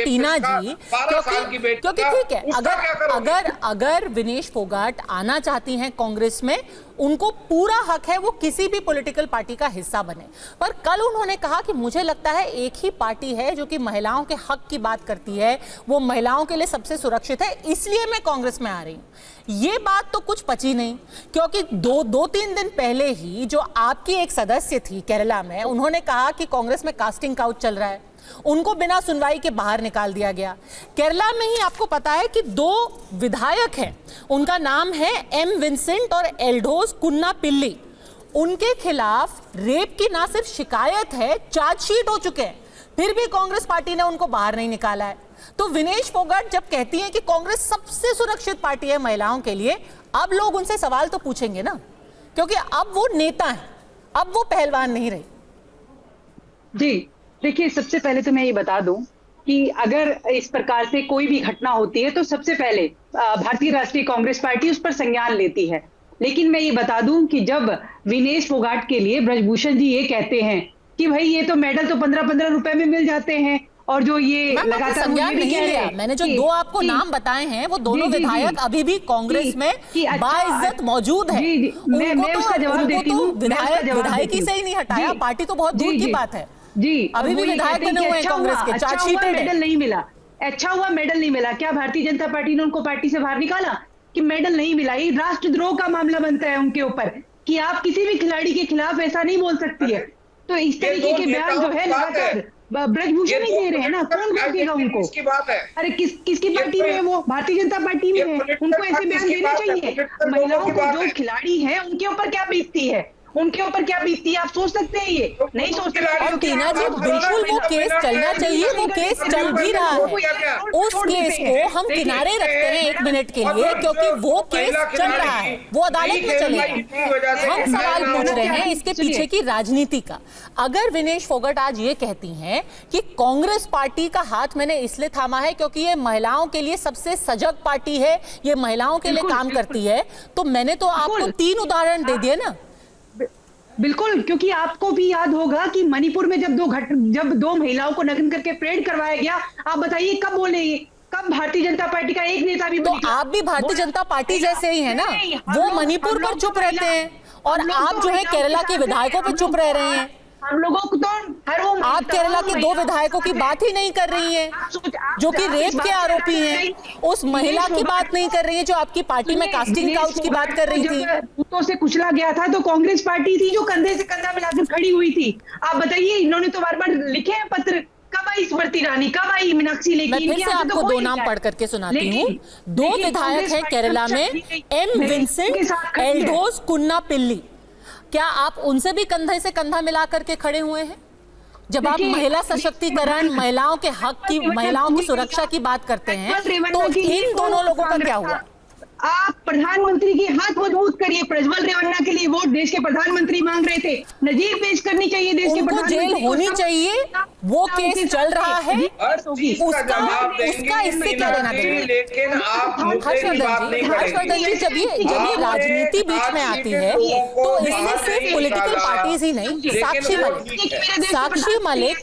टीना जी, क्योंकि ठीक है, अगर विनेश फोगाट आना चाहती हैं कांग्रेस में, उनको पूरा हक है वो किसी भी पॉलिटिकल पार्टी का हिस्सा बने। पर कल उन्होंने कहा कि मुझे लगता है एक ही पार्टी है जो कि महिलाओं के हक की बात करती है, वो महिलाओं के लिए सबसे सुरक्षित है, इसलिए मैं कांग्रेस में आ रही हूं। ये बात तो कुछ पची नहीं, क्योंकि दो तीन दिन पहले ही जो आपकी एक सदस्य थी केरला में, उन्होंने कहा कि कांग्रेस में कास्टिंग काउच चल रहा है, उनको बिना सुनवाई के बाहर निकाल दिया गया। केरला में ही आपको पता है कि 2 विधायक हैं, उनका नाम है एम विंसेंट और एल्डोस कुन्ना पिल्ली। उनके खिलाफ रेप की ना सिर्फ शिकायत है, चार्जशीट हो चुके हैं, फिर भी कांग्रेस पार्टी ने उनको बाहर नहीं निकाला है। तो विनेश फोगाट जब कहती हैं कि कांग्रेस सबसे सुरक्षित पार्टी है महिलाओं के लिए, अब लोग उनसे सवाल तो पूछेंगे ना, क्योंकि अब वो नेता है, अब वो पहलवान नहीं रही। जी देखिए, सबसे पहले तो मैं ये बता दूं कि अगर इस प्रकार से कोई भी घटना होती है तो सबसे पहले भारतीय राष्ट्रीय कांग्रेस पार्टी उस पर संज्ञान लेती है। लेकिन मैं ये बता दूं कि जब विनेश फोगाट के लिए ब्रजभूषण जी ये कहते हैं कि भाई ये तो मेडल तो 15-15 रुपए में मिल जाते हैं, और जो ये लगातार नहीं लिया, मैंने जो 2 आपको नाम बताए हैं वो दोनों विधायक अभी भी कांग्रेस में बाइज्जत मौजूद है। मैं उसका जवाब देती हूँ, विधायकी से ही नहीं हटाया, पार्टी तो बहुत दूर की बात है जी, अभी भी विधायक बने हुए हैं कांग्रेस के, चार्जशीटेड मेडल नहीं मिला, अच्छा हुआ मेडल नहीं मिला। क्या भारतीय जनता पार्टी ने उनको पार्टी से बाहर निकाला कि मेडल नहीं मिला? ये राष्ट्रद्रोह का मामला बनता है उनके ऊपर कि आप किसी भी खिलाड़ी के खिलाफ ऐसा नहीं बोल सकती है। तो इस तरीके के बयान जो है लगातार ब्रजभूषण नहीं दे रहे हैं ना, कौन रोकेगा उनको? अरे किसकी पार्टी में है वो? भारतीय जनता पार्टी में है, उनको ऐसे बयान देने चाहिए। महिलाओं को जो खिलाड़ी है उनके ऊपर क्या बीतती है, उनके ऊपर क्या बीतती है, आप सोच सकते हैं? ये नहीं सोच सकते। और टीना जी, बिल्कुल वो केस चलना चाहिए, वो केस चल भी रहा है। उस केस को हम किनारे रखते हैं 1 मिनट के लिए, क्योंकि वो केस चल रहा है, वो अदालत में चलेगा। हम सवाल पूछ रहे हैं इसके पीछे की राजनीति का। अगर विनेश फोगाट आज ये कहती हैं कि कांग्रेस पार्टी का हाथ मैंने इसलिए थामा है क्योंकि ये महिलाओं के लिए सबसे सजग पार्टी है, ये महिलाओं के लिए काम करती है, तो मैंने तो आपको 3 उदाहरण दे दिए ना। बिल्कुल, क्योंकि आपको भी याद होगा कि मणिपुर में जब 2 महिलाओं को नग्न करके परेड करवाया गया, आप बताइए कब बोलेंगे, कब भारतीय जनता पार्टी का एक नेता भी? तो आप भी भारतीय जनता पार्टी जैसे ही है ना, वो मणिपुर पर चुप रहते हैं और आप जो है केरला के विधायकों पर चुप रह रहे हैं। हम लोगों को तो आप केरला के 2 विधायकों की बात ही नहीं कर रही हैं जो कि रेप के आरोपी हैं, उस महिला की बात नहीं कर रही है जो आपकी पार्टी में कास्टिंग काउच की बात कर रही थी। पुतों से कुचला गया था तो कांग्रेस पार्टी थी जो कंधे से कंधा मिलाकर खड़ी हुई थी। आप बताइए, इन्होंने तो बार बार लिखे हैं पत्र, कब आई स्मृति ईरानी, कब आई मीनाक्षी लेखी? मैं फिर से आपको 2 नाम पढ़ करके सुनाती हूँ। 2 विधायक हैं केरला में, एम विंसेंट, एल्डोस कुन्ना पिल्ली। क्या आप उनसे भी कंधे से कंधा मिला करके खड़े हुए हैं? जब आप महिला सशक्तिकरण, महिलाओं के हक की, महिलाओं की सुरक्षा की बात करते हैं, तो इन दोनों लोगों का क्या हुआ? आप प्रधानमंत्री के हाथ मजबूत करिए। प्रज्वल रेवन्ना के लिए वोट देश के प्रधानमंत्री मांग रहे थे, नजीर पेश करनी चाहिए देश के प्रधानमंत्री, जेल होनी चाहिए। वो केस चल रहा है, उसका इससे क्या लेना देना? लेकिन आप हर्षवर्धन जी, जब ये राजनीति बीच में आती है तो इसमें सिर्फ पॉलिटिकल पार्टीज ही नहीं, साक्षी मलिक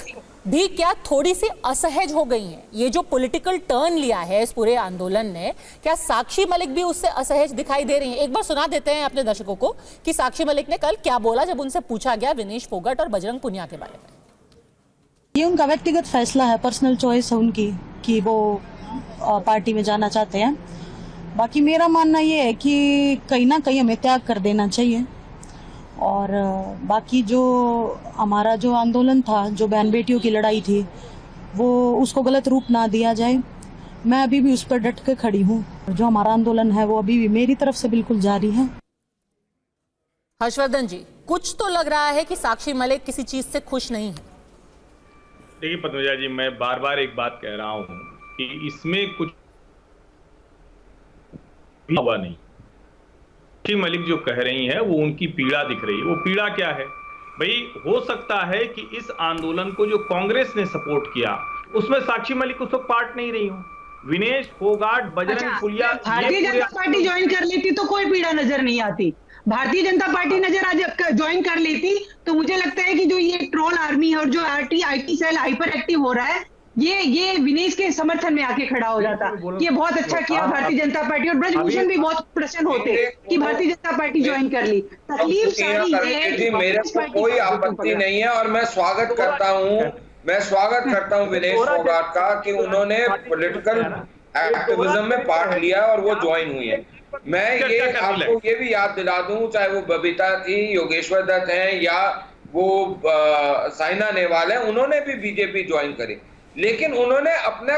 भी क्या थोड़ी सी असहज हो गई हैं? ये जो पॉलिटिकल टर्न लिया है इस पूरे आंदोलन ने, क्या साक्षी मलिक भी उससे असहज दिखाई दे रही हैं? एक बार सुना देते हैं अपने दर्शकों को कि साक्षी मलिक ने कल क्या बोला जब उनसे पूछा गया विनेश फोगाट और बजरंग पुनिया के बारे में। ये उनका व्यक्तिगत फैसला है, पर्सनल चॉइस है उनकी कि वो पार्टी में जाना चाहते हैं। बाकी मेरा मानना ये है कि कहीं ना कहीं हमें त्याग कर देना चाहिए, और बाकी जो हमारा जो आंदोलन था, जो बहन बेटियों की लड़ाई थी, वो उसको गलत रूप ना दिया जाए। मैं अभी भी उस पर डट के खड़ी हूँ। जो हमारा आंदोलन है वो अभी भी मेरी तरफ से बिल्कुल जारी है। हर्षवर्धन जी, कुछ तो लग रहा है कि साक्षी मलिक किसी चीज से खुश नहीं है। देखिए पद्मजा जी, मैं बार बार एक बात कह रहा हूँ कि इसमें कुछ हुआ नहीं। साक्षी मलिक जो कह रही हैं वो उनकी पीड़ा दिख रही है। वो पीड़ा क्या है भाई? हो सकता है कि इस आंदोलन को जो कांग्रेस ने सपोर्ट किया उसमें साक्षी मलिक उस वक्त पार्ट नहीं रही हो। विनेश फोगाट, बजरंग पुनिया, भारतीय जनता पार्टी ज्वाइन कर लेती तो कोई पीड़ा नजर नहीं आती। भारतीय जनता पार्टी नजर आज ज्वाइन कर लेती तो मुझे लगता है कि जो ये ट्रोल आर्मी और जो आईटी सेल हाइपर एक्टिव हो रहा है, ये विनेश के समर्थन में आके खड़ा हो जाता कि ये बहुत अच्छा किया भारतीय जनता पार्टी, और ब्रजभूषण भी बहुत प्रसन्न होते कि भारतीय जनता पार्टी ज्वाइन कर ली। तकलीफ सारी है, मेरे को कोई आपत्ति नहीं है और मैं स्वागत करता हूं विनेश फोगाट का कि उन्होंने पॉलिटिकल एक्टिविज्म में पार्ट लिया और वो ज्वाइन हुई है। मैं ये आपको ये भी याद दिला दूं, चाहे वो बबीता थी, योगेश्वर दत्त हैं या वो साइना नेहवाल है, उन्होंने भी बीजेपी ज्वाइन करी, लेकिन उन्होंने अपना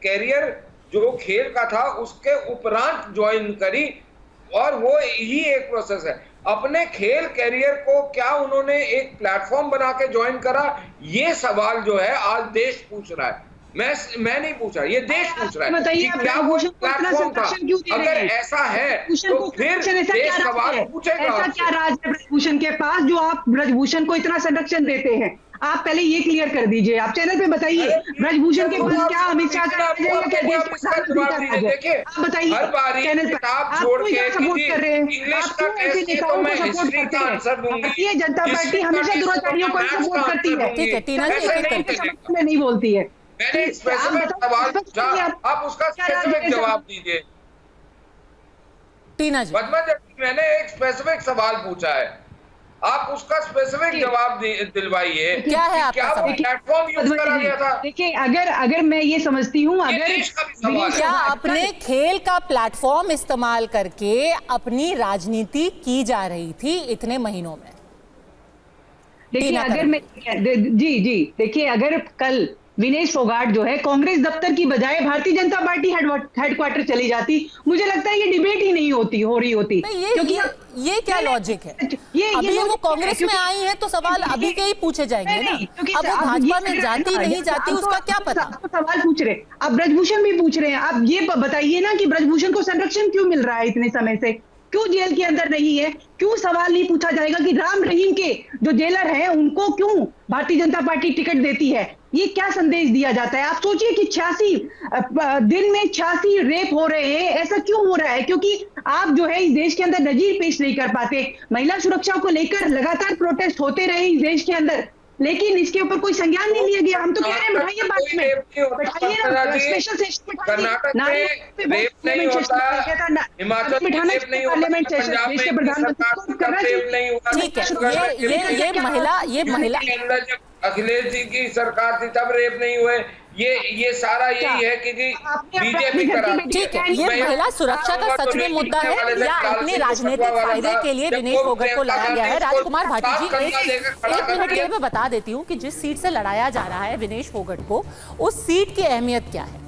कैरियर जो खेल का था उसके उपरांत ज्वाइन करी, और वो ही एक प्रोसेस है। अपने खेल कैरियर को क्या उन्होंने एक प्लेटफॉर्म बना के ज्वाइन करा, ये सवाल जो है आज देश पूछ रहा है। मैं नहीं पूछ रहा, ये देश पूछ रहा है कि क्या वो प्लेटफॉर्म था। अगर ऐसा है तो फिर देश सवाल पूछेगा। ऐसा क्या राज है ब्रजभूषण के पास जो आप ब्रजभूषण को इतना संरक्षण देते हैं? आप पहले ये क्लियर कर दीजिए, आप चैनल पे बताइए ब्रजभूषण के पास क्या अमित शाह का राज है या क्या देश का राज है? आप बताइए चैनल पर, आप क्यों सपोर्ट कर रहे हैं? आप क्यों ऐसे नेताओं को सपोर्ट करते हैं? भारतीय जनता पार्टी हमेशा दुराचारियों को सपोर्ट करती है, ठीक है टीना जी, में नहीं बोलती है। मैंने स्पेसिफिक सवाल पूछा, आप उसका स्पेसिफिक जवाब दीजिए। टीना जी, मैंने एक स्पेसिफिक सवाल पूछा है, आप उसका स्पेसिफिक जवाब दिलवाइए। क्या है आपका सवाल? प्लेटफॉर्म यूज करा गया था? देखिए, अगर मैं ये समझती हूँ, अगर क्या अपने खेल का प्लेटफॉर्म इस्तेमाल करके अपनी राजनीति की जा रही थी इतने महीनों में? देखिए, अगर मैं जी देखिए, अगर कल विनेश फोगाट जो है कांग्रेस दफ्तर की बजाय भारतीय जनता पार्टी हेडक्वार्टर चली जाती, मुझे लगता है ये डिबेट ही नहीं हो रही होती। क्योंकि ये क्या लॉजिक है? अभी वो कांग्रेस में आई है तो सवाल अभी के ही पूछे जाएंगे ना। अब वो भाजपा में जाती नहीं जाती उसका क्या पता? सवाल पूछ रहे, अब ब्रजभूषण भी पूछ रहे हैं। आप ये बताइए ना कि ब्रजभूषण को संरक्षण क्यों मिल रहा है इतने समय से, क्यों जेल के अंदर नहीं है? क्यों सवाल नहीं पूछा जाएगा कि राम रहीम के जो जेलर हैं उनको क्यों भारतीय जनता पार्टी टिकट देती है? ये क्या संदेश दिया जाता है? आप सोचिए कि 86 दिन में 86 रेप हो रहे हैं, ऐसा क्यों हो रहा है? क्योंकि आप जो है इस देश के अंदर नजीर पेश नहीं कर पाते। महिला सुरक्षा को लेकर लगातार प्रोटेस्ट होते रहे इस देश के अंदर, लेकिन इसके ऊपर कोई संज्ञान नहीं लिया गया। हम तो कह रहे हैं बैठाइए बात में, बैठाइए ना, स्पेशल सेशन कर्नाटक में रेप नहीं होता, हिमाचल में रेप नहीं होता, पंजाब में रेप नहीं हुआ। ठीक है, ये महिला अखिलेश जी की सरकार थी तब रेप नहीं हुए। ये सारा यही है कि बीजेपी करा। ठीक है, ये महिला सुरक्षा का सच में मुद्दा है या अपने राजनीतिक फायदे के लिए विनेश फोगाट को लड़ाया गया है? राजकुमार भाटी जी, एक मिनट के लिए मैं बता देती हूँ कि जिस सीट से लड़ाया जा रहा है विनेश फोगाट को, उस सीट की अहमियत क्या है?